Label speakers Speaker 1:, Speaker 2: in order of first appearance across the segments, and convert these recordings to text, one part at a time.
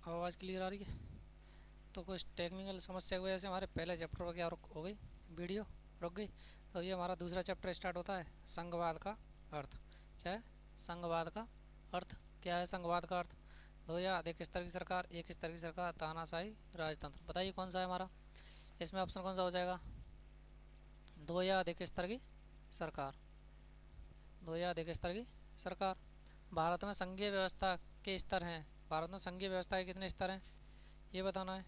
Speaker 1: आवाज़ क्लियर आ रही है? तो कुछ टेक्निकल समस्या की वजह से हमारे पहले चैप्टर पर क्या रुक हो गई, वीडियो रुक गई। तो ये हमारा दूसरा चैप्टर स्टार्ट होता है, संघवाद का अर्थ। क्या है संघवाद का अर्थ? क्या है संघवाद का अर्थ? दो या अधिक स्तर की सरकार, एक स्तर की सरकार, तानाशाही राजतंत्र। बताइए कौन सा है हमारा इसमें ऑप्शन, कौन सा हो जाएगा? दो या अधिक स्तर की सरकार, दो या अधिक स्तर की सरकार। भारत में संघीय व्यवस्था के स्तर हैं, भारत में संघीय व्यवस्था के कितने स्तर हैं ये बताना है।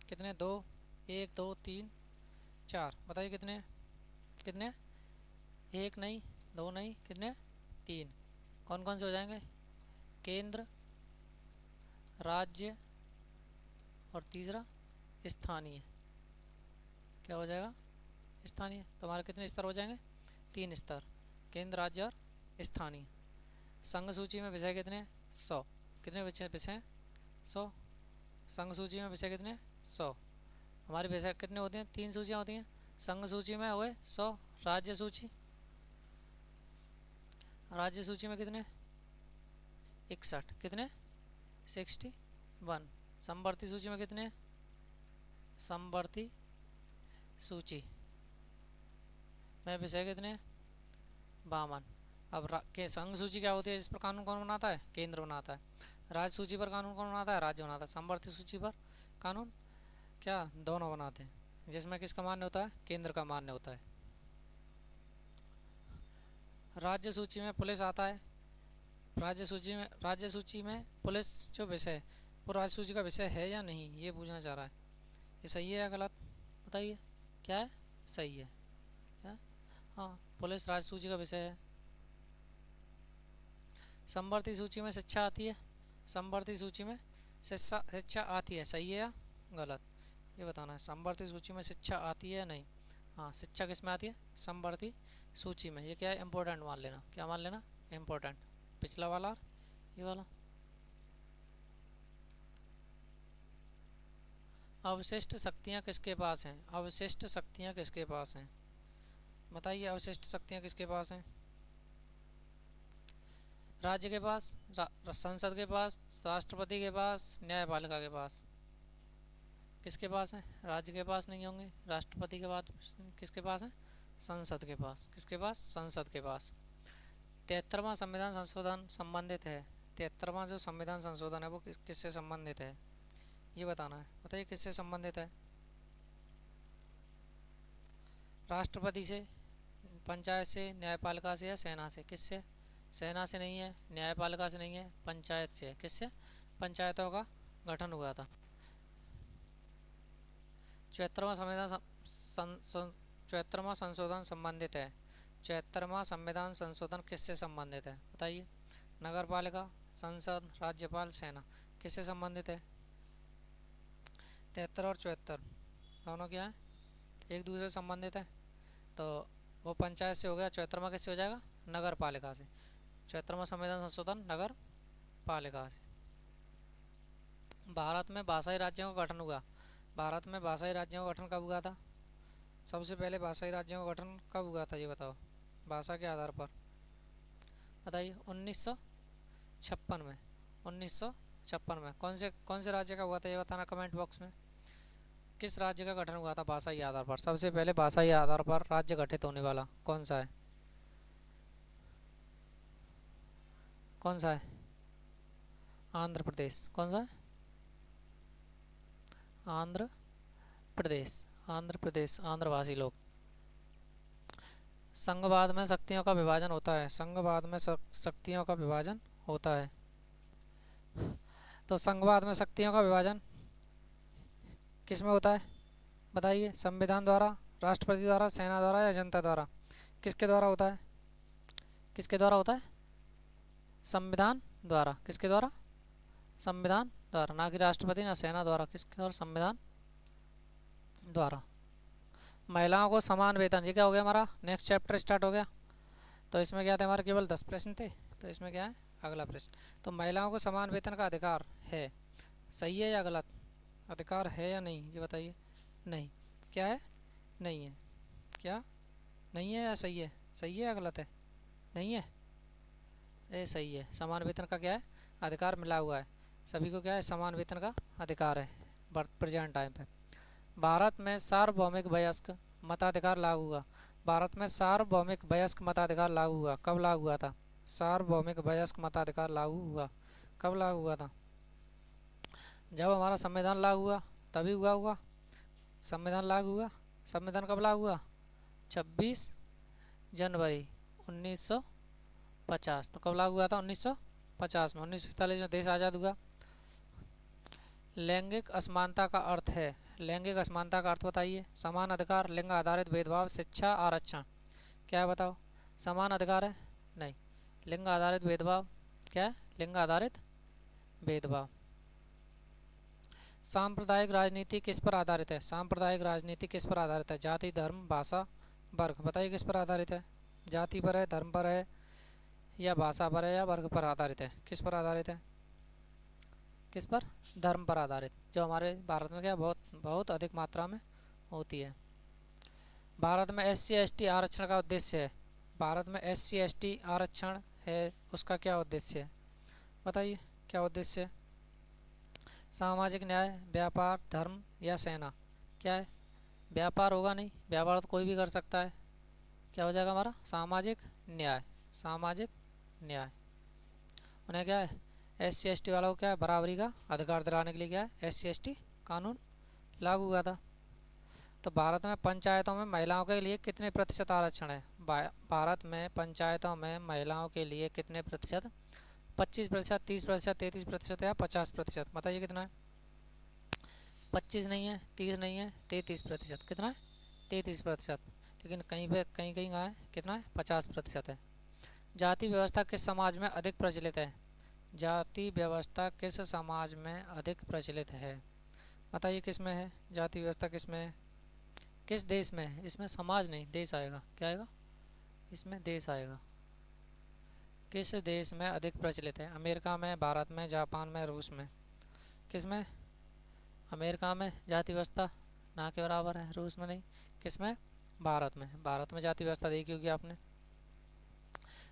Speaker 1: कितने? दो, एक, दो, तीन, चार। बताइए कितने? कितने? एक नहीं, दो नहीं, कितने? तीन। कौन कौन से हो जाएंगे? केंद्र, राज्य और तीसरा स्थानीय। क्या हो जाएगा? स्थानीय। तो हमारे कितने स्तर हो जाएंगे? तीन स्तर, केंद्र, राज्य और स्थानीय। संघ सूची में विषय कितने? 100। कितने विषय हैं? 100। संघ सूची में विषय कितने? 100। हमारे विषय कितने होते हैं? तीन सूचियाँ होती हैं। संघ सूची में हुए 100। राज्य सूची, राज्य सूची में कितने? 61। कितने? 61। समवर्ती सूची में कितने? समवर्ती सूची में विषय कितने? 52। अब के संघ सूची क्या होती है? इस पर कानून कौन बनाता है? केंद्र बनाता है। राज्य सूची पर कानून कौन बनाता है? राज्य बनाता है। समवर्ती सूची पर कानून क्या दोनों बनाते हैं, जिसमें किसका मान्य होता है? केंद्र का मान्य होता है। राज्य सूची में पुलिस आता है। राज्य सूची में पुलिस जो विषय है वो राज्य सूची का विषय है या नहीं, ये पूछना चाह रहा है। ये सही है या गलत? बताइए क्या है? सही है। क्या? हाँ, पुलिस राज्य सूची का विषय है। समवर्ती सूची में शिक्षा आती है। समवर्ती सूची में शिक्षा आती है, सही है या गलत, ये बताना है। समवर्ती सूची में शिक्षा आती है या नहीं? हाँ, शिक्षा किस में आती है? समवर्ती सूची में। ये क्या है? इम्पोर्टेंट मान लेना। क्या मान लेना? इम्पोर्टेंट। पिछला वाला और ये वाला। अवशिष्ट शक्तियाँ किसके पास हैं? अवशिष्ट शक्तियाँ किसके पास हैं? बताइए अवशिष्ट शक्तियाँ किसके पास हैं? राज्य के पास, संसद के पास, राष्ट्रपति के पास, न्यायपालिका के पास। किसके पास है? राज्य के पास नहीं होंगे। राष्ट्रपति के बाद किसके पास है? संसद के पास। किसके पास? संसद के पास। 73वां संविधान संशोधन संबंधित है। 73वां जो संविधान संशोधन है वो किससे संबंधित है, ये बताना है। बताइए किससे संबंधित है? राष्ट्रपति से, पंचायत से, न्यायपालिका से या सेना से? किससे? सेना से नहीं है, न्यायपालिका से नहीं है, पंचायत से है। किससे? पंचायतों का गठन हुआ था। 74वां संविधान 74वां संशोधन संबंधित है। 74वां संविधान संशोधन किससे संबंधित है? बताइए। नगर पालिका, संसद, राज्यपाल, सेना, किससे संबंधित है? 73 और 74 दोनों क्या है? एक दूसरे से संबंधित है। तो वो पंचायत से हो गया। 74वां किससे हो जाएगा? नगर पालिका से। 74वां संविधान संशोधन नगर पालिका से। भारत में भाषाई राज्यों का गठन हुआ। भारत में भाषाई राज्यों का गठन कब हुआ था? सबसे पहले भाषाई राज्यों का गठन कब हुआ था ये बताओ, भाषा के आधार पर। बताइए। 1956 में। 1956 में कौन से राज्य का हुआ था ये बताना कमेंट बॉक्स में। किस राज्य का गठन हुआ था भाषाई आधार पर? सबसे पहले भाषाई आधार पर राज्य गठित होने वाला कौन सा है? कौन सा है? आंध्र प्रदेश। कौन सा है? आंध्र प्रदेश। आंध्र प्रदेश, आंध्रभाषी लोग। संघवाद में शक्तियों का विभाजन होता है। संघवाद में शक्तियों का विभाजन होता है। तो संघवाद में शक्तियों का विभाजन किस में होता है? बताइए। संविधान द्वारा, राष्ट्रपति द्वारा, सेना द्वारा या जनता द्वारा? किसके द्वारा होता है? किसके द्वारा होता है? संविधान द्वारा। किसके द्वारा? संविधान द्वारा, ना कि राष्ट्रपति ना सेना द्वारा। किसके? और संविधान द्वारा। महिलाओं को समान वेतन, ये क्या हो गया हमारा? नेक्स्ट चैप्टर स्टार्ट हो गया। तो इसमें क्या थे हमारे? केवल 10 प्रश्न थे। तो इसमें क्या है? अगला प्रश्न। तो महिलाओं को समान वेतन का अधिकार है, सही है या गलत? अधिकार है या नहीं ये बताइए। नहीं। क्या है? नहीं है। क्या? नहीं है या सही है? सही है या गलत है? नहीं है। ये सही है। समान वेतन का क्या है? अधिकार मिला हुआ है। सभी को क्या है, समान वेतन का अधिकार है प्रेजेंट टाइम पे। भारत में सार्वभौमिक वयस्क मताधिकार लागू हुआ। भारत में सार्वभौमिक वयस्क मताधिकार लागू हुआ, कब लागू हुआ था? सार्वभौमिक वयस्क मताधिकार लागू हुआ, कब लागू हुआ था? जब हमारा संविधान लागू हुआ तभी हुआ। संविधान लागू हुआ, संविधान कब लागू हुआ? 26 जनवरी 1950। तो कब लागू हुआ था? 1950 में। 1947 में देश आज़ाद हुआ। लैंगिक असमानता का अर्थ है, लैंगिक असमानता का अर्थ बताइए। समान अधिकार, लिंग आधारित भेदभाव, शिक्षा, आरक्षण। क्या है बताओ? समान अधिकार है? नहीं। लिंग आधारित भेदभाव, क्या है? लिंग आधारित भेदभाव। सांप्रदायिक राजनीति किस पर आधारित है? सांप्रदायिक राजनीति किस पर आधारित है? जाति, धर्म, भाषा, वर्ग। बताइए किस पर आधारित है? जाति पर है, धर्म पर है, या भाषा पर है, या वर्ग पर आधारित है? किस पर आधारित है? किस पर? धर्म पर आधारित, जो हमारे भारत में क्या बहुत बहुत अधिक मात्रा में होती है। भारत में SC ST आरक्षण का उद्देश्य है। भारत में SC ST आरक्षण है, उसका क्या उद्देश्य है? बताइए क्या उद्देश्य है? सामाजिक न्याय, व्यापार, धर्म, या सेना? क्या है? व्यापार होगा नहीं, व्यापार तो कोई भी कर सकता है। क्या हो जाएगा हमारा? सामाजिक न्याय, सामाजिक न्याय। उन्हें क्या है? SC ST वालों को क्या है? बराबरी का अधिकार दिलाने के लिए क्या है? SC ST कानून लागू हुआ था। तो भारत में पंचायतों में महिलाओं के लिए कितने प्रतिशत आरक्षण है? भारत में पंचायतों में महिलाओं के लिए कितने प्रतिशत? 25%, 30%, 33% या 50%? बताइए कितना है? 25 नहीं है, 30 नहीं है, 33%। कितना है? 33%। लेकिन कहीं पे कहीं कहीं कहाँ है? कितना है? 50% है। जाति व्यवस्था किस समाज में अधिक प्रचलित है? जाति व्यवस्था किस समाज में अधिक प्रचलित है? बताइए किस में है? जाति व्यवस्था किस में है? किस देश में है? इसमें समाज नहीं, देश आएगा। क्या आएगा? इसमें देश आएगा। किस देश में अधिक प्रचलित है? अमेरिका में, भारत में, जापान में, रूस में? किस में? अमेरिका में जाति व्यवस्था ना के बराबर है, रूस में नहीं। किस में? भारत में। भारत में जाति व्यवस्था देखी होगी आपने।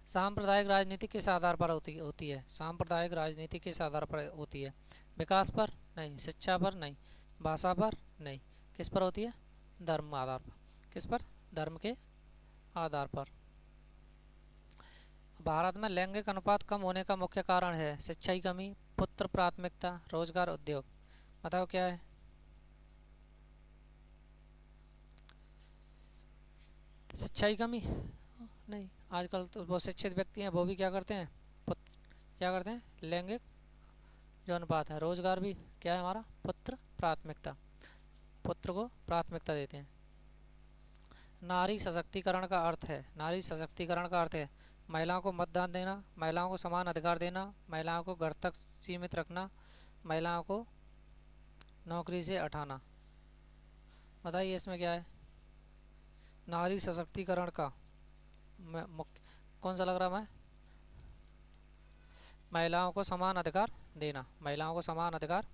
Speaker 1: सांप्रदायिक राजनीति किस आधार पर होती है? सांप्रदायिक राजनीति किस आधार पर होती है? विकास पर? नहीं। शिक्षा पर? नहीं। भाषा पर? नहीं। किस पर होती है? धर्म आधार पर। किस पर? धर्म के आधार पर। भारत में लैंगिक अनुपात कम होने का मुख्य कारण है? शिक्षा की कमी, पुत्र प्राथमिकता, रोजगार, उद्योग। बताओ क्या है? शिक्षा की कमी? नहीं। आजकल तो बहुत शिक्षित व्यक्ति हैं, वो भी क्या करते हैं? क्या करते हैं? लैंगिक जो अनुपात है। रोजगार भी क्या है हमारा? पुत्र प्राथमिकता, पुत्र को प्राथमिकता देते हैं। नारी सशक्तिकरण का अर्थ है, नारी सशक्तिकरण का अर्थ है महिलाओं को मतदान देना, महिलाओं को समान अधिकार देना, महिलाओं को घर तक सीमित रखना, महिलाओं को नौकरी से हटाना। बताइए इसमें क्या है? नारी सशक्तिकरण का मुख्य कौन सा लग रहा है? महिलाओं को समान अधिकार देना, महिलाओं को समान अधिकार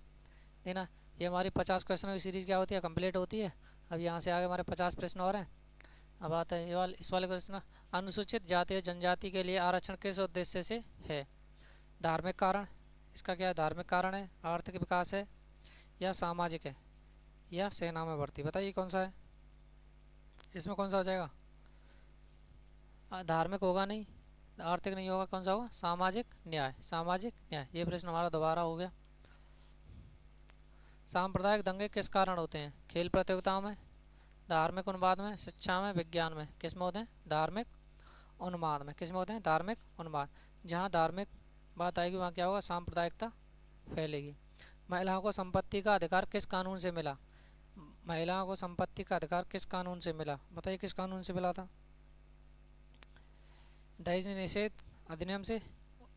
Speaker 1: देना। ये हमारी 50 क्वेश्चनों की सीरीज क्या होती है? कंप्लीट होती है। अब यहाँ से आगे हमारे 50 प्रश्न और हैं। अब आता है इस वाले प्रश्न। अनुसूचित जाति और जनजाति के लिए आरक्षण किस उद्देश्य से है? धार्मिक कारण। इसका क्या है? धार्मिक कारण है, आर्थिक विकास है, या सामाजिक है, या सेना में भर्ती? बताइए कौन सा है? इसमें कौन सा हो जाएगा? धार्मिक होगा नहीं, आर्थिक नहीं होगा, कौन सा होगा? सामाजिक न्याय, सामाजिक न्याय। ये प्रश्न हमारा दोबारा हो गया। सांप्रदायिक दंगे किस कारण होते हैं? खेल प्रतियोगिताओं में, धार्मिक उन्माद में, शिक्षा में, विज्ञान में? किस में होते हैं? धार्मिक उन्माद में। किस में होते हैं? धार्मिक उन्माद। जहाँ धार्मिक बात आएगी वहाँ क्या होगा? सांप्रदायिकता फैलेगी। महिलाओं को संपत्ति का अधिकार किस कानून से मिला? महिलाओं को संपत्ति का अधिकार किस कानून से मिला? बताइए किस कानून से मिला था? दहेज निषेध अधिनियम से,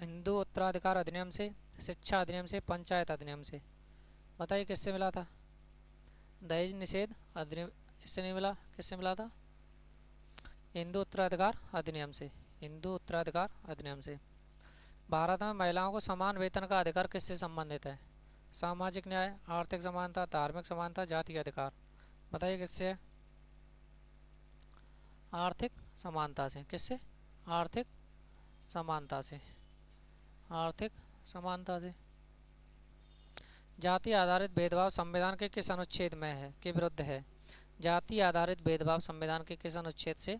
Speaker 1: हिंदू उत्तराधिकार अधिनियम से, शिक्षा अधिनियम से, पंचायत अधिनियम से? बताइए किससे मिला था? दहेज निषेध अधिनियम इससे नहीं मिला, किससे मिला था? हिंदू उत्तराधिकार अधिनियम से, हिंदू उत्तराधिकार अधिनियम से। भारत में महिलाओं को समान वेतन का अधिकार किससे संबंधित है? सामाजिक न्याय, आर्थिक समानता, धार्मिक समानता, जातीय अधिकार? बताइए किससे है? आर्थिक समानता से। किससे? आर्थिक समानता से, आर्थिक समानता से। जाति आधारित भेदभाव संविधान के किस अनुच्छेद में है, के विरुद्ध है? जाति आधारित भेदभाव संविधान के किस अनुच्छेद से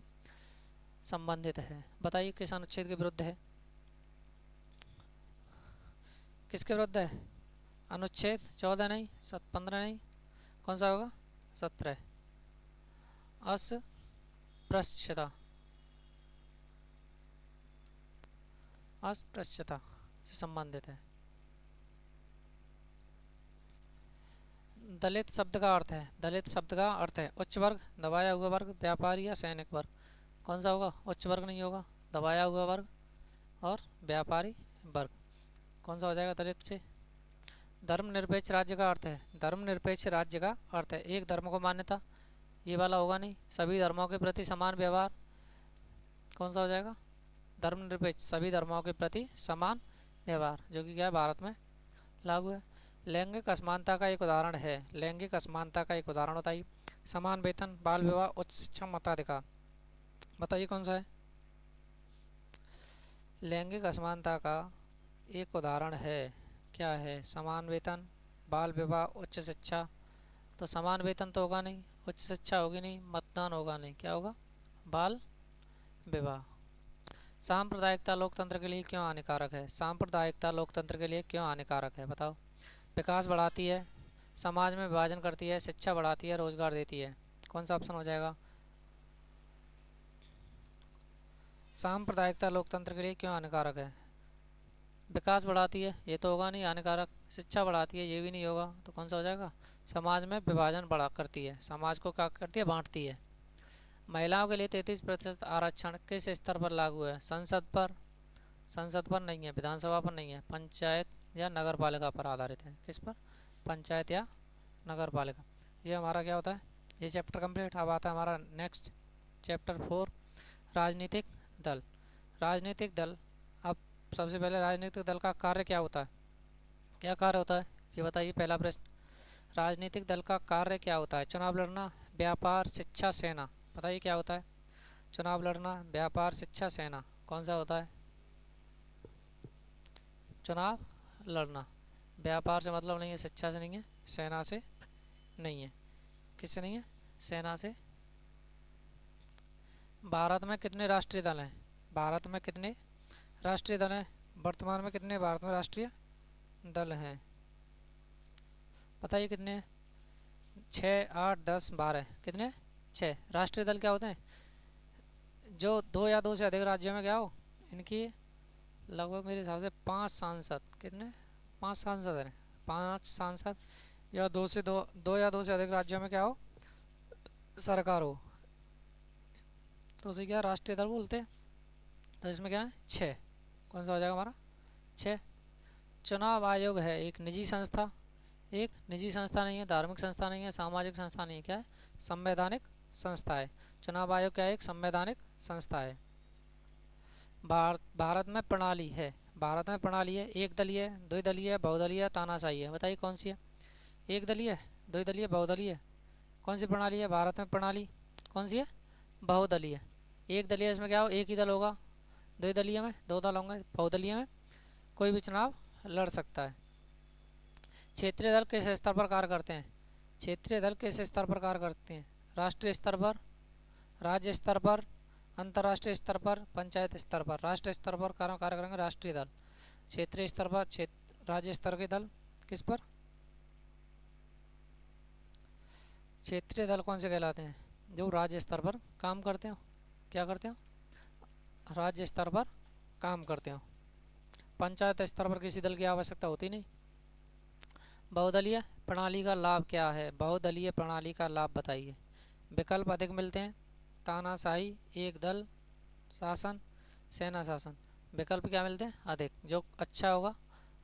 Speaker 1: संबंधित है? बताइए किस अनुच्छेद के विरुद्ध है? किसके विरुद्ध है? अनुच्छेद 14 नहीं, 15 नहीं, कौन सा होगा? 17। अस्पृश्यता, अस्पृश्यता से संबंधित है। दलित शब्द का अर्थ है, दलित शब्द का अर्थ है उच्च वर्ग, दबाया हुआ वर्ग, व्यापारी या सैनिक वर्ग। कौन सा होगा? उच्च वर्ग नहीं होगा, दबाया हुआ वर्ग और व्यापारी वर्ग। कौन सा हो जाएगा दलित से? धर्मनिरपेक्ष राज्य का अर्थ है, धर्मनिरपेक्ष राज्य का अर्थ है एक धर्म को मान्यता, ये वाला होगा नहीं, सभी धर्मों के प्रति समान व्यवहार। कौन सा हो जाएगा? धर्मनिरपेक्ष, सभी धर्मों के प्रति समान व्यवहार, जो कि क्या है? भारत में लागू है। लैंगिक असमानता का एक उदाहरण है, लैंगिक असमानता का एक उदाहरण बताइए। समान वेतन, बाल विवाह, उच्च शिक्षा, मताधिकार। बताइए कौन सा है? लैंगिक असमानता का एक उदाहरण है, क्या है? समान वेतन, बाल विवाह, उच्च शिक्षा। तो समान वेतन तो होगा नहीं, उच्च शिक्षा होगी नहीं, मतदान होगा नहीं, क्या होगा? बाल विवाह। सांप्रदायिकता लोकतंत्र के लिए क्यों हानिकारक है? सांप्रदायिकता लोकतंत्र के लिए क्यों हानिकारक है? बताओ। विकास बढ़ाती है, समाज में विभाजन करती है, शिक्षा बढ़ाती है, रोजगार देती है। कौन सा ऑप्शन हो जाएगा? सांप्रदायिकता लोकतंत्र के लिए क्यों हानिकारक है? विकास बढ़ाती है, ये तो होगा नहीं हानिकारक। शिक्षा बढ़ाती है, ये भी नहीं होगा, तो कौन सा हो जाएगा? समाज में विभाजन बढ़ा करती है, समाज को क्या करती है? बांटती है। महिलाओं के लिए 33% आरक्षण किस स्तर पर लागू है? संसद पर, संसद पर नहीं है, विधानसभा पर नहीं है, पंचायत या नगर पालिका पर आधारित है। किस पर? पंचायत या नगर पालिका। ये हमारा क्या होता है? ये चैप्टर कंप्लीट। अब आता है हमारा नेक्स्ट चैप्टर 4, राजनीतिक दल। राजनीतिक दल। अब सबसे पहले राजनीतिक दल का कार्य क्या होता है? क्या कार्य होता है ये बताइए। पहला प्रश्न, राजनीतिक दल का कार्य क्या होता है? चुनाव लड़ना, व्यापार, शिक्षा, सेना। बताइए क्या होता है? चुनाव लड़ना, व्यापार, शिक्षा, सेना। कौन सा होता है? चुनाव लड़ना। व्यापार से मतलब नहीं है, शिक्षा से नहीं है, सेना से नहीं है। किससे नहीं है? सेना से। भारत में कितने राष्ट्रीय दल हैं? भारत में कितने राष्ट्रीय दल हैं? वर्तमान में कितने भारत में राष्ट्रीय दल हैं? बताइए कितने हैं? 6, 8, 10, 12। कितने? 6 राष्ट्रीय दल। क्या होते हैं? जो 2 या 2 से अधिक राज्यों में क्या हो, इनकी लगभग मेरे हिसाब से 5 सांसद। कितने? 5 सांसद हैं, 5 सांसद, या 2 या 2 से अधिक राज्यों में क्या हो, सरकार हो, तो उसे क्या राष्ट्रीय दल बोलते हैं। तो इसमें क्या है? 6। कौन सा हो जाएगा हमारा? 6। चुनाव आयोग है एक निजी संस्था, एक निजी संस्था नहीं है, धार्मिक संस्था नहीं है, सामाजिक संस्था नहीं है, क्या है? संवैधानिक संस्था है। चुनाव आयोग क्या है? एक संवैधानिक संस्था है। भारत में प्रणाली है, भारत में प्रणाली है एक दलीय, द्विदलीय, बहुदलीय, तानाशाही है। बताइए कौन सी है? एक दलीय, द्विदलीय, बहुदलीय। कौन सी प्रणाली है भारत में? प्रणाली कौन सी है? बहुदलीय। एक दलीय इसमें क्या हो? एक ही दल होगा। द्विदलीय में 2 दल होंगे। बहुदलीय में कोई भी चुनाव लड़ सकता है। क्षेत्रीय दल किस स्तर पर कार्य करते हैं? क्षेत्रीय दल किस स्तर पर कार्य करते हैं? राष्ट्रीय स्तर पर, राज्य स्तर पर, अंतर्राष्ट्रीय स्तर पर, पंचायत स्तर पर। राष्ट्रीय स्तर पर कार्य करेंगे राष्ट्रीय दल। क्षेत्रीय स्तर पर राज्य स्तर के दल किस पर? क्षेत्रीय दल कौन से कहलाते हैं? जो राज्य स्तर पर काम करते हो। क्या करते हो? राज्य स्तर पर काम करते हो। पंचायत स्तर पर किसी दल की आवश्यकता होती नहीं। बहुदलीय प्रणाली का लाभ क्या है? बहुदलीय प्रणाली का लाभ बताइए। विकल्प अधिक मिलते हैं, तानाशाही, एक दल शासन, सेना शासन। विकल्प क्या मिलते हैं? अधिक। जो अच्छा होगा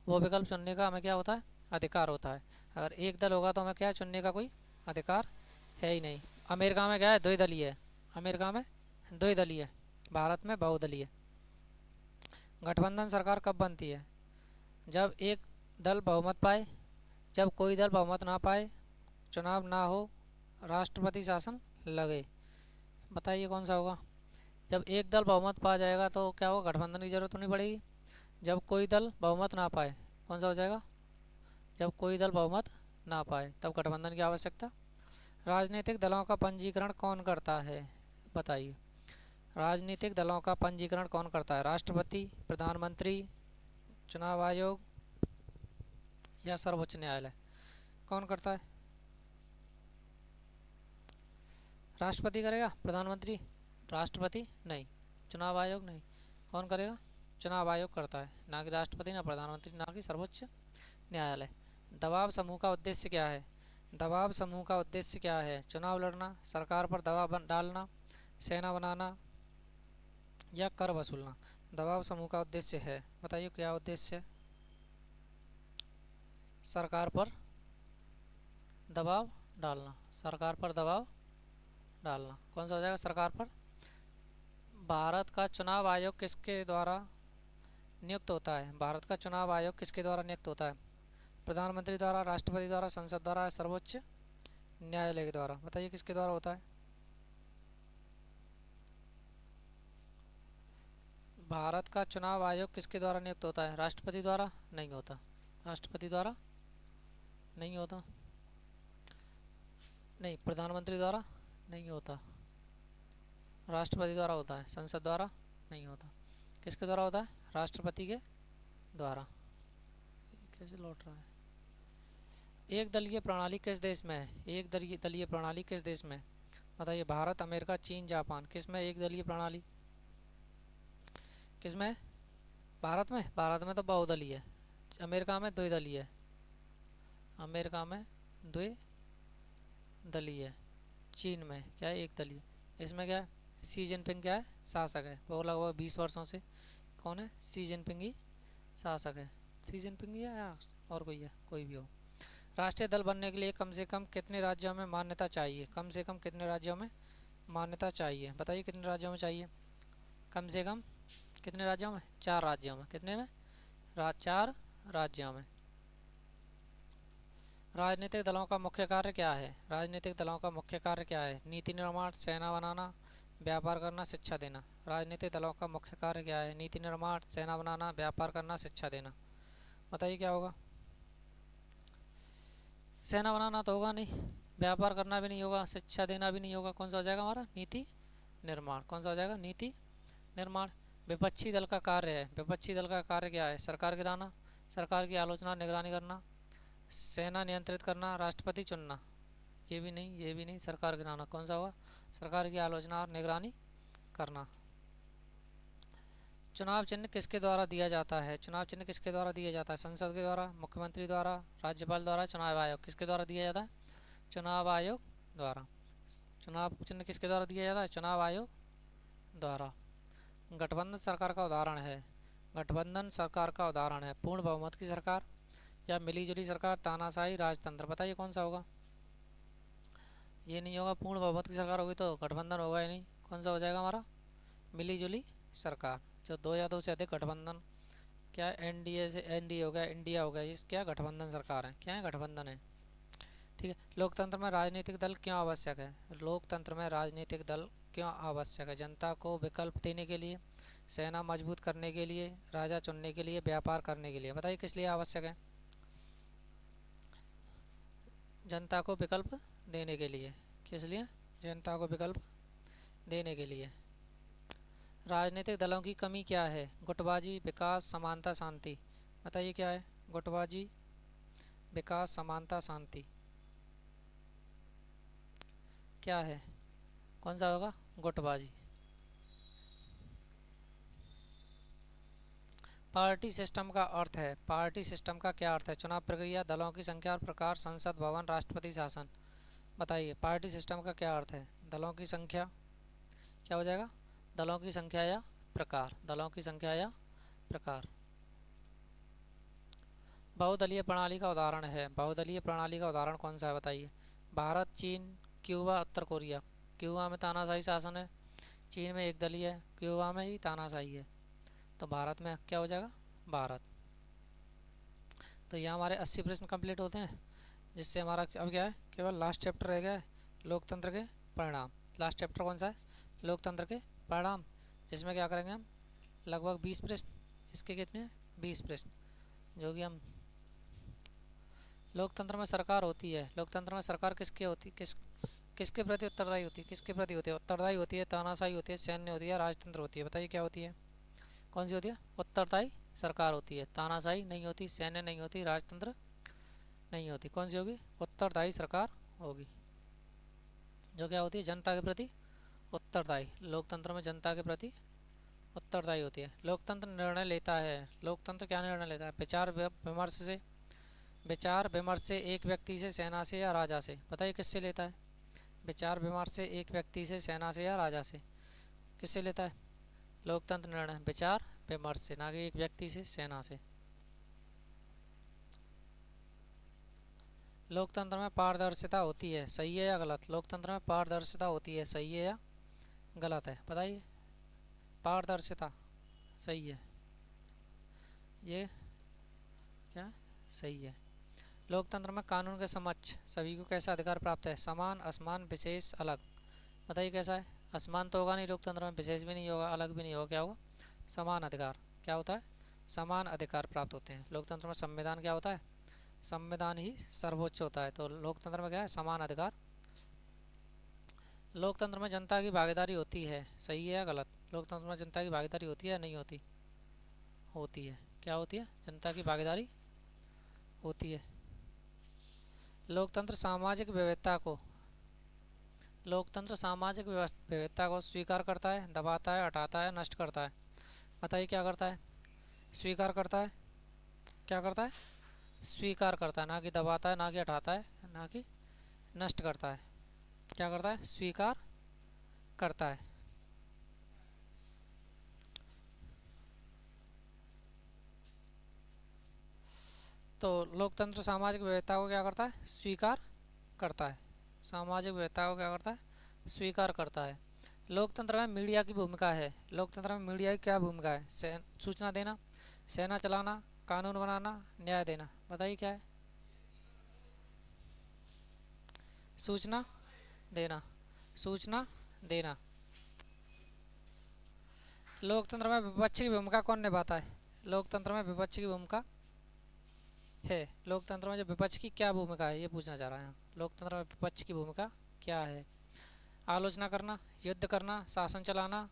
Speaker 1: वो विकल्प चुनने का हमें क्या होता है? अधिकार होता है। अगर एक दल होगा तो हमें क्या चुनने का कोई अधिकार है ही नहीं। अमेरिका में क्या है? द्विदलीय है। अमेरिका में द्विदलीय है, भारत में बहुदलीय। गठबंधन सरकार कब बनती है? जब एक दल बहुमत पाए, जब कोई दल बहुमत ना पाए, चुनाव ना हो, राष्ट्रपति शासन लगे। बताइए कौन सा होगा? जब एक दल बहुमत पा जाएगा तो क्या होगा? गठबंधन की जरूरत नहीं पड़ेगी। जब कोई दल बहुमत ना पाए, कौन सा हो जाएगा? जब कोई दल बहुमत ना पाए तब गठबंधन की आवश्यकता। राजनीतिक दलों का पंजीकरण कौन करता है, बताइए। राजनीतिक दलों का पंजीकरण कौन करता है? राष्ट्रपति, प्रधानमंत्री, चुनाव आयोग या सर्वोच्च न्यायालय? कौन करता है? राष्ट्रपति करेगा? प्रधानमंत्री? राष्ट्रपति नहीं। चुनाव आयोग नहीं। कौन करेगा? चुनाव आयोग करता है, ना कि राष्ट्रपति, ना प्रधानमंत्री, ना कि सर्वोच्च न्यायालय। दबाव समूह का उद्देश्य क्या है? दबाव समूह का उद्देश्य क्या है? चुनाव लड़ना, सरकार पर दबाव डालना, सेना बनाना या कर वसूलना? दबाव समूह का उद्देश्य है, बताइए क्या उद्देश्य है? सरकार पर दबाव डालना, सरकार पर दबाव डालना। कौन सा हो जाएगा? सरकार पर। भारत का चुनाव आयोग किसके द्वारा नियुक्त होता है? भारत का चुनाव आयोग किसके द्वारा नियुक्त होता है? प्रधानमंत्री द्वारा, राष्ट्रपति द्वारा, संसद द्वारा, सर्वोच्च न्यायालय के द्वारा? बताइए किसके द्वारा होता है? भारत का चुनाव आयोग किसके द्वारा नियुक्त होता है? राष्ट्रपति द्वारा? नहीं होता। राष्ट्रपति द्वारा नहीं होता। नहीं। प्रधानमंत्री द्वारा नहीं होता। राष्ट्रपति द्वारा होता है। संसद द्वारा नहीं होता। किसके द्वारा होता है? राष्ट्रपति के द्वारा। कैसे लौट रहा है? एक दलीय प्रणाली किस देश में है? एक दलीय प्रणाली किस देश में? बताइए। भारत, अमेरिका, चीन, जापान। किस में एक दलीय प्रणाली? किस में? भारत में? भारत में तो बहुदलीय है। अमेरिका में द्विदलीय है। अमेरिका में द्विदलीय है। चीन में क्या है? एक दलीय। इसमें क्या है? शी जिनपिंग क्या है? शासक है। वो लगभग 20 वर्षों से कौन है? शी जिनपिंग ही शासक है। शी जिनपिंग ही है या और कोई है? कोई भी हो। राष्ट्रीय दल बनने के लिए कम से कम कितने राज्यों में मान्यता चाहिए? कम से कम कितने राज्यों में मान्यता चाहिए? बताइए कितने राज्यों में चाहिए? कम से कम कितने राज्यों में? 4 राज्यों में। कितने में? 4 राज्यों में। राजनीतिक दलों का मुख्य कार्य क्या है? राजनीतिक दलों का मुख्य कार्य क्या है? नीति निर्माण, सेना बनाना, व्यापार करना, शिक्षा देना। राजनीतिक दलों का मुख्य कार्य क्या है? नीति निर्माण, सेना बनाना, व्यापार करना, शिक्षा देना। बताइए क्या होगा? सेना बनाना तो होगा नहीं, व्यापार करना भी नहीं होगा, शिक्षा देना भी नहीं होगा। कौन सा हो जाएगा हमारा? नीति निर्माण। कौन सा हो जाएगा? नीति निर्माण। विपक्षी दल का कार्य है। विपक्षी दल का कार्य क्या है? सरकार गिराना, सरकार की आलोचना, निगरानी करना, सेना नियंत्रित करना, राष्ट्रपति चुनना। ये भी नहीं, ये भी नहीं, सरकार गिराना। कौन सा होगा? सरकार की आलोचना और निगरानी करना। चुनाव चिन्ह किसके द्वारा दिया जाता है? चुनाव चिन्ह किसके द्वारा दिया जाता है? संसद के द्वारा, मुख्यमंत्री द्वारा, राज्यपाल द्वारा, चुनाव आयोग। किसके द्वारा दिया जाता है? चुनाव आयोग द्वारा। चुनाव चिन्ह किसके द्वारा दिया जाता है? चुनाव आयोग द्वारा। गठबंधन सरकार का उदाहरण है। गठबंधन सरकार का उदाहरण है पूर्ण बहुमत की सरकार या मिलीजुली सरकार, तानाशाही राजतंत्र। बताइए कौन सा होगा? ये नहीं होगा। पूर्ण बहुमत की सरकार होगी तो गठबंधन होगा ही नहीं। कौन सा हो जाएगा हमारा? मिलीजुली सरकार। जो 2 या 2 से अधिक गठबंधन, क्या एनडीए से एनडीए हो गया, इंडिया हो गया, ये क्या गठबंधन सरकार है? क्या है? गठबंधन है। ठीक है। लोकतंत्र में राजनीतिक दल क्यों आवश्यक है? लोकतंत्र में राजनीतिक दल क्यों आवश्यक है? जनता को विकल्प देने के लिए, सेना मजबूत करने के लिए, राजा चुनने के लिए, व्यापार करने के लिए। बताइए किस लिए आवश्यक है? जनता को विकल्प देने के लिए। किस लिए? जनता को विकल्प देने के लिए। राजनीतिक दलों की कमी क्या है? गुटबाजी, विकास, समानता, शांति। बताइए क्या है? गुटबाजी, विकास, समानता, शांति। क्या है? कौन सा होगा? गुटबाजी। पार्टी सिस्टम का अर्थ है। पार्टी सिस्टम का क्या अर्थ है? चुनाव प्रक्रिया, दलों की संख्या और प्रकार, संसद भवन, राष्ट्रपति शासन। बताइए पार्टी सिस्टम का क्या अर्थ है? दलों की संख्या, क्या हो जाएगा? दलों की संख्या या प्रकार। दलों की संख्या या प्रकार। बहुदलीय प्रणाली का उदाहरण है। बहुदलीय प्रणाली का उदाहरण कौन सा है? बताइए। भारत, चीन, क्यूबा, उत्तर कोरिया। क्यूबा में तानाशाही शासन है, चीन में एक दलीय है, क्यूबा में ही तानाशाही है। तो भारत में क्या हो जाएगा? भारत। तो यहाँ हमारे 80 प्रश्न कंप्लीट होते हैं, जिससे हमारा अब क्या है? केवल लास्ट चैप्टर रह गया है, लोकतंत्र के परिणाम। लास्ट चैप्टर कौन सा है? लोकतंत्र के परिणाम, जिसमें क्या करेंगे हम? लगभग 20 प्रश्न। इसके कितने हैं? 20 प्रश्न, जो कि हम लोकतंत्र में सरकार होती है, लोकतंत्र में सरकार किसकी होती, किसके प्रति उत्तरदायी होती है, किसके प्रति होती है, उत्तरदायी होती है, तानाशाही होती है, सैन्य होती है, राजतंत्र होती है। बताइए क्या होती है, कौन सी होती है? उत्तरदायी सरकार होती है, तानाशाही नहीं होती, सैन्य नहीं होती, राजतंत्र नहीं होती। कौन सी होगी? उत्तरदायी सरकार होगी, जो क्या होती है? जनता के प्रति उत्तरदायी। लोकतंत्र में जनता के प्रति उत्तरदायी होती है। लोकतंत्र निर्णय लेता है, लोकतंत्र क्या निर्णय लेता है? विचार विमर्श से एक व्यक्ति से, सेना से या राजा से। बताइए किससे लेता है? विचार विमर्श से एक व्यक्ति से, सेना से या राजा से, किससे लेता है लोकतंत्र निर्णय? विचार विमर्श से, ना कि एक व्यक्ति से, सेना से। लोकतंत्र में पारदर्शिता होती है, सही है या गलत? लोकतंत्र में पारदर्शिता होती है, सही है या गलत है? बताइए। पारदर्शिता सही है, ये क्या सही है? लोकतंत्र में कानून के समक्ष सभी को कैसा अधिकार प्राप्त है? समान, असमान, विशेष, अलग। बताइए कैसा है? असमान तो होगा नहीं लोकतंत्र में, विशेष भी नहीं होगा, अलग भी नहीं होगा, क्या होगा? समान अधिकार। क्या होता है? समान अधिकार प्राप्त होते हैं। लोकतंत्र में संविधान क्या होता है? संविधान ही सर्वोच्च होता है। तो लोकतंत्र में क्या है? समान अधिकार। लोकतंत्र में जनता की भागीदारी होती है, सही है या गलत? लोकतंत्र में जनता की भागीदारी होती है या नहीं होती? होती है। क्या होती है? जनता की भागीदारी होती है। लोकतंत्र सामाजिक विविधता को स्वीकार करता है, दबाता है, हटाता है, नष्ट करता है। बताइए क्या करता है? स्वीकार करता है। क्या करता है? स्वीकार करता है, ना कि दबाता है, ना कि हटाता है, ना कि नष्ट करता है। क्या करता है? स्वीकार करता है। तो लोकतंत्र सामाजिक विविधता को क्या करता है? स्वीकार करता है। सामाजिक विविधता को क्या करता है? स्वीकार करता है। लोकतंत्र में मीडिया की भूमिका है, लोकतंत्र में मीडिया की क्या भूमिका है? सूचना देना, सेना चलाना, कानून बनाना, न्याय देना। बताइए क्या है? सूचना देना, सूचना देना। लोकतंत्र में विपक्ष की भूमिका कौन निभाता है? लोकतंत्र में विपक्ष की भूमिका है, लोकतंत्र में जो विपक्ष की क्या भूमिका है, ये पूछना चाह रहा है यहाँ। लोकतंत्र में विपक्ष की भूमिका क्या है? आलोचना करना, युद्ध करना, शासन चलाना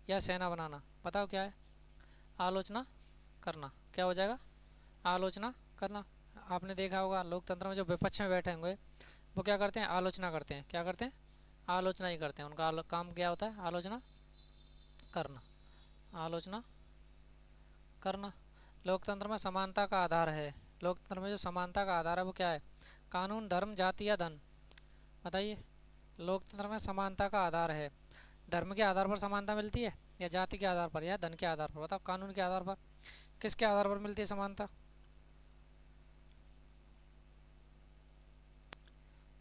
Speaker 1: या सेना बनाना। बताओ क्या है? आलोचना करना। क्या हो जाएगा? आलोचना करना। आपने देखा होगा लोकतंत्र में जो विपक्ष में बैठे होंगे वो क्या करते हैं? आलोचना करते हैं। क्या करते हैं? आलोचना ही करते हैं। उनका काम क्या होता है? आलोचना करना, आलोचना करना। लोकतंत्र में समानता का आधार है, लोकतंत्र में जो समानता का आधार है वो क्या है? कानून, धर्म, जाति या धन। बताइए। लोकतंत्र में समानता का आधार है, धर्म के आधार पर समानता मिलती है या जाति के आधार पर या धन के आधार पर? बताओ। कानून के आधार पर। किसके आधार पर मिलती है समानता?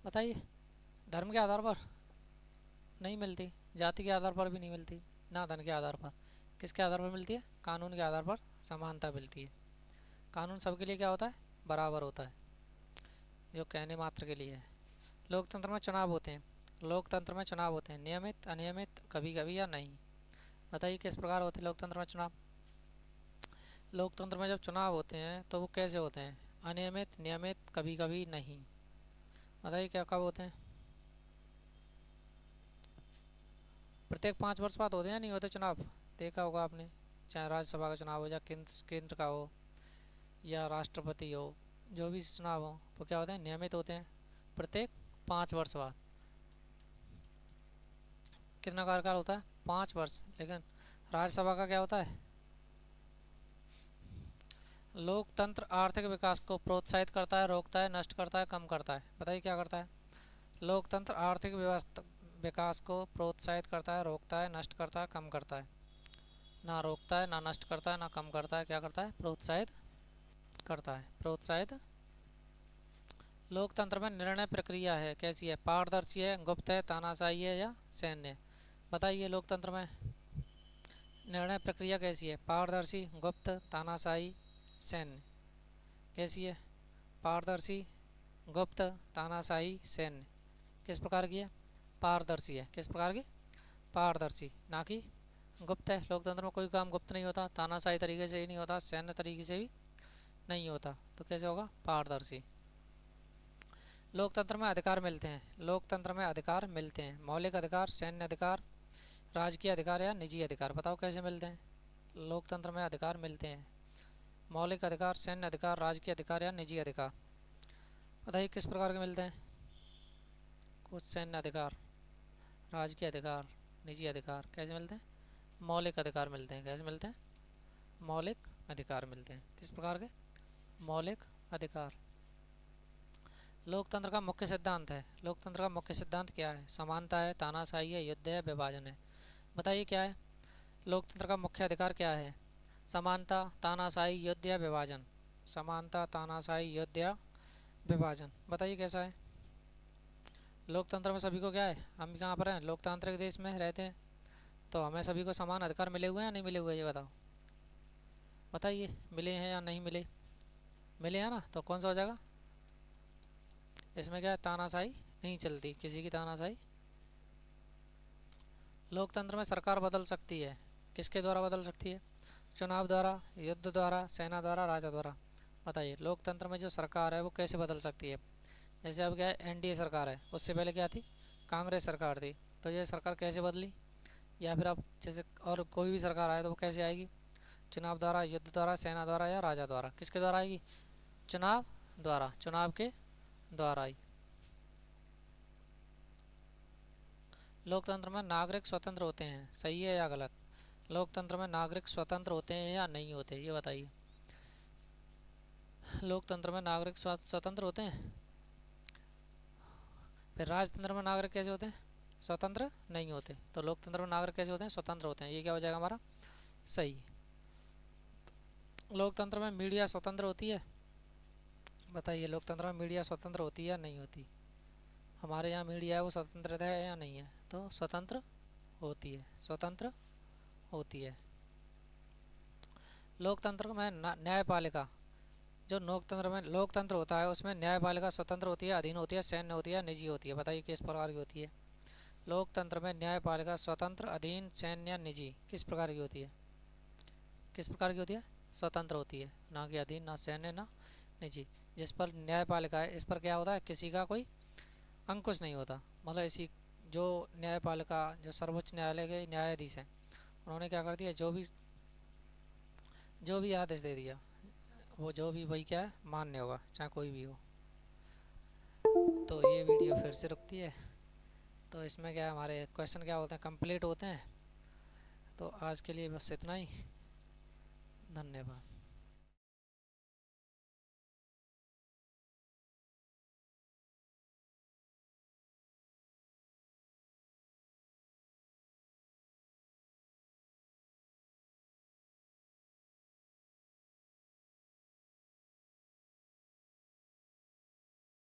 Speaker 1: बताइए। धर्म के आधार पर नहीं मिलती, जाति के आधार पर भी नहीं मिलती, ना धन के आधार पर। किसके आधार पर मिलती है? कानून के आधार पर समानता मिलती है। कानून सबके लिए क्या होता है? बराबर होता है, जो कहने मात्र के लिए है। लोकतंत्र में चुनाव होते हैं, लोकतंत्र में चुनाव होते हैं, नियमित, अनियमित, कभी कभी या नहीं। बताइए किस प्रकार होते हैं लोकतंत्र में चुनाव? लोकतंत्र में जब चुनाव होते हैं तो वो कैसे होते हैं? अनियमित, नियमित, कभी कभी, नहीं। बताइए क्या कब होते हैं? प्रत्येक 5 वर्ष बाद होते हैं या नहीं होते चुनाव? देखा होगा आपने, चाहे राज्यसभा का चुनाव हो या केंद्र का हो या राष्ट्रपति हो, जो भी चुनाव हो वो क्या होते हैं? नियमित होते हैं, प्रत्येक 5 वर्ष बाद। कितना कार्यकाल होता है? 5 वर्ष। लेकिन राज्यसभा का क्या होता है? लोकतंत्र आर्थिक विकास को प्रोत्साहित करता है, रोकता है, नष्ट करता है, कम करता है। बताइए क्या करता है? लोकतंत्र आर्थिक विकास को प्रोत्साहित करता है, रोकता है, नष्ट करता है, कम करता है। ना रोकता है, ना नष्ट करता है, ना कम करता है। क्या करता है? प्रोत्साहित करता है, प्रोत्साहित। लोकतंत्र में निर्णय प्रक्रिया है, कैसी है? पारदर्शी है, गुप्त है, तानाशाही है या सैन्य? बताइए। लोकतंत्र में निर्णय प्रक्रिया कैसी है? पारदर्शी, गुप्त, तानाशाही, सैन्य। कैसी है? पारदर्शी, गुप्त, तानाशाही, सैन्य। किस प्रकार की है? पारदर्शी है। किस प्रकार की? पारदर्शी, ना कि गुप्त है। लोकतंत्र में कोई काम गुप्त नहीं होता, तानाशाही तरीके से ही नहीं होता, सैन्य तरीके से भी नहीं होता। तो कैसे होगा? पारदर्शी। लोकतंत्र में अधिकार मिलते हैं, लोकतंत्र में अधिकार मिलते हैं, मौलिक अधिकार, सैन्य अधिकार, राजकीय अधिकार या निजी अधिकार। बताओ कैसे मिलते हैं। लोकतंत्र में अधिकार मिलते हैं, मौलिक अधिकार, सैन्य अधिकार, राजकीय अधिकार या निजी अधिकार। बताइए किस प्रकार के मिलते हैं। कुछ सैन्य अधिकार, राजकीय अधिकार, निजी अधिकार कैसे मिलते हैं। मौलिक अधिकार मिलते हैं। कैसे मिलते हैं। मौलिक अधिकार मिलते हैं। किस प्रकार के। मौलिक अधिकार। लोकतंत्र का मुख्य सिद्धांत है, लोकतंत्र का मुख्य सिद्धांत क्या है। समानता है, तानाशाही है, युद्ध है, विभाजन है। बताइए क्या है। लोकतंत्र का मुख्य अधिकार क्या है। समानता, तानाशाही, युद्ध या विभाजन। समानता, तानाशाही, युद्ध या विभाजन। बताइए कैसा है। लोकतंत्र में सभी को क्या है, हम कहाँ पर हैं, लोकतांत्रिक देश में रहते हैं, तो हमें सभी को समान अधिकार मिले हुए हैं या नहीं मिले हुए, ये बताओ। बताइए मिले हैं या नहीं मिले। मिले हैं ना, तो कौन सा हो जाएगा। इसमें क्या है, तानाशाही नहीं चलती, किसी की तानाशाही। लोकतंत्र में सरकार बदल सकती है, किसके द्वारा बदल सकती है। चुनाव द्वारा, युद्ध द्वारा, सेना द्वारा, राजा द्वारा। बताइए लोकतंत्र में जो सरकार है वो कैसे बदल सकती है। जैसे अब क्या है, एनडीए सरकार है, उससे पहले क्या थी, कांग्रेस सरकार थी, तो ये सरकार कैसे बदली। या फिर अब जैसे और कोई भी सरकार आए तो वो कैसे आएगी। चुनाव द्वारा, युद्ध द्वारा, सेना द्वारा या राजा द्वारा। किसके द्वारा आएगी। चुनाव द्वारा, चुनाव के द्वारा आई। लोकतंत्र में नागरिक स्वतंत्र होते हैं, सही है या गलत। लोकतंत्र में नागरिक स्वतंत्र होते हैं या नहीं होते, ये बताइए। लोकतंत्र में नागरिक स्वतंत्र होते हैं। फिर राजतंत्र में नागरिक कैसे होते हैं, स्वतंत्र नहीं होते। तो लोकतंत्र में नागरिक कैसे होते हैं, स्वतंत्र होते हैं। ये क्या हो जाएगा हमारा सही। लोकतंत्र में मीडिया स्वतंत्र होती है। बताइए लोकतंत्र में मीडिया स्वतंत्र होती है या नहीं होती। हमारे यहाँ मीडिया है वो स्वतंत्र है या नहीं है, तो स्वतंत्र होती है, स्वतंत्र होती है। लोकतंत्र में न्यायपालिका, जो लोकतंत्र में लोकतंत्र होता है उसमें न्यायपालिका स्वतंत्र होती है, अधीन होती है, सैन्य होती है, निजी होती है। बताइए किस प्रकार की होती है। लोकतंत्र में न्यायपालिका स्वतंत्र, अधीन, सैन्य या निजी किस प्रकार की होती है। किस प्रकार की होती है, स्वतंत्र होती है, ना कि अधीन, ना सैन्य, ना निजी। जिस पर न्यायपालिका है इस पर क्या होता है, किसी का कोई अंकुश नहीं होता। मतलब इसी जो न्यायपालिका, जो सर्वोच्च न्यायालय के न्यायाधीश हैं, उन्होंने क्या कर दिया, जो भी आदेश दे दिया वो जो भी वही क्या है, मान्य होगा, चाहे कोई भी हो। तो ये वीडियो फिर से रुकती है, तो इसमें क्या है, हमारे क्वेश्चन क्या होते हैं, कंप्लीट होते हैं। तो आज के लिए बस इतना ही। धन्यवाद।